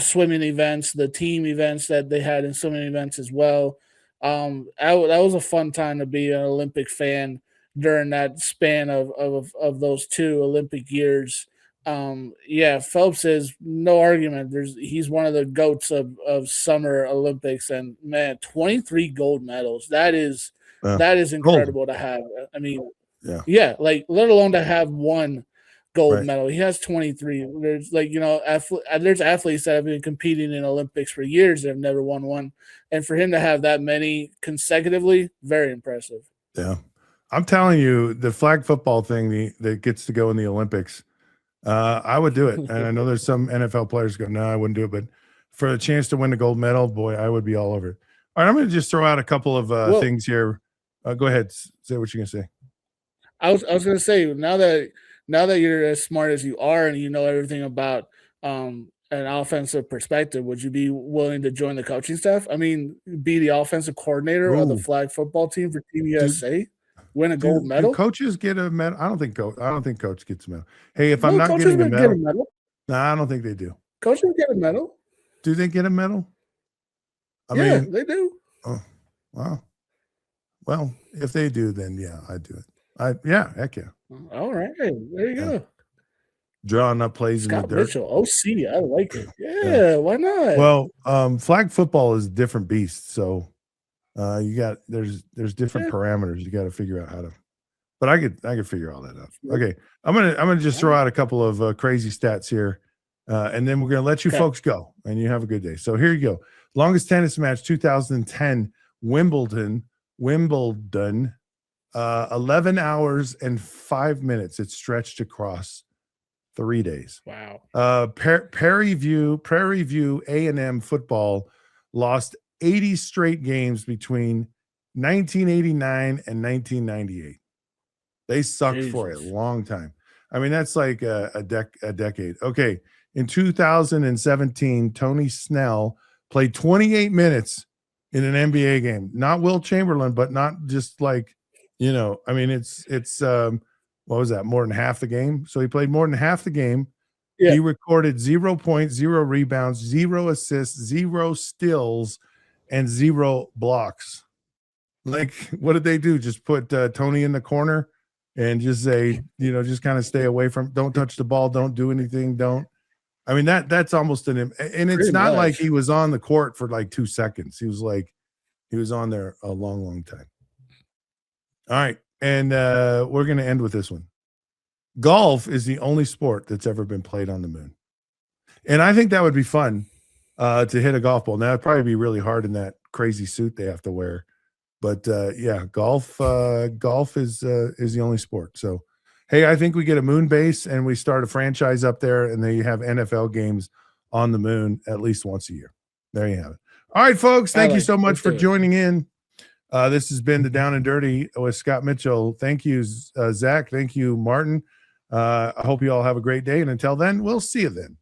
[SPEAKER 10] swimming events, the team events that they had in so many events as well. That was a fun time to be an Olympic fan during that span of those 2 Olympic years. Yeah, Phelps is no argument. He's one of the goats of summer Olympics, and man, 23 gold medals. That is
[SPEAKER 1] Gold.
[SPEAKER 10] incredible to have. I mean,
[SPEAKER 1] Yeah.
[SPEAKER 10] yeah, like let alone to have one gold
[SPEAKER 1] Right.
[SPEAKER 10] medal. He has 23. There's there's athletes that have been competing in Olympics for years that have never won one, and for him to have that many consecutively, very impressive.
[SPEAKER 1] Yeah. I'm telling you, the flag football thing that gets to go in the Olympics, I would do it. And I know there's some NFL players go, no, I wouldn't do it. But for a chance to win the gold medal, boy, I would be all over it. All right, I'm going to just throw out a couple of things here. Go ahead. Say what you're going to say.
[SPEAKER 10] I was going to say, now that you're as smart as you are and you know everything about an offensive perspective, would you be willing to join the coaching staff? I mean, be the offensive coordinator of the flag football team for Team USA, win a gold medal?
[SPEAKER 1] Do coaches get a medal? I don't think coach gets a medal. Hey, if I'm not getting a medal, no, I don't think they do.
[SPEAKER 10] Coaches get a medal.
[SPEAKER 1] Do they get a medal? I
[SPEAKER 10] mean, they do.
[SPEAKER 1] Oh, wow. Well, if they do, then yeah, I'd do it. Heck yeah.
[SPEAKER 10] All right, there you go.
[SPEAKER 1] Drawing up plays
[SPEAKER 10] Scott
[SPEAKER 1] in the dirt.
[SPEAKER 10] Mitchell, OC, I like it. Yeah, why not?
[SPEAKER 1] Well, flag football is a different beast, so there's different parameters you got to figure out how to. But I could figure all that out. Okay, I'm gonna just throw out a couple of crazy stats here, and then we're gonna let you folks go, and you have a good day. So here you go. Longest tennis match, 2010, Wimbledon. 11 hours and 5 minutes. It stretched across 3 days.
[SPEAKER 10] Wow.
[SPEAKER 1] Prairie View A&M football lost 80 straight games between 1989 and 1998. They sucked for a long time. I mean, that's like a decade. Okay. In 2017, Tony Snell played 28 minutes in an NBA game. Not Will Chamberlain, but not just like, I mean, it's what was that? More than half the game. So he played more than half the game. Yeah. He recorded 0 points, 0 rebounds, 0 assists, 0 steals, and 0 blocks. Like, what did they do? Just put Tony in the corner and just say, just kind of stay away from, don't touch the ball, don't do anything, don't. I mean, that's almost and it's not like he was on the court for like 2 seconds. He was on there a long, long time. All right. And we're going to end with this one. Golf is the only sport that's ever been played on the moon. And I think that would be fun to hit a golf ball. Now, it'd probably be really hard in that crazy suit they have to wear. But golf is the only sport. So, hey, I think we get a moon base and we start a franchise up there, and then you have NFL games on the moon at least once a year. There you have it. All right, folks. Thank you so much for joining in. This has been the Down and Dirty with Scott Mitchell. Thank you, Zach. Thank you, Martin. I hope you all have a great day. And until then, we'll see you then.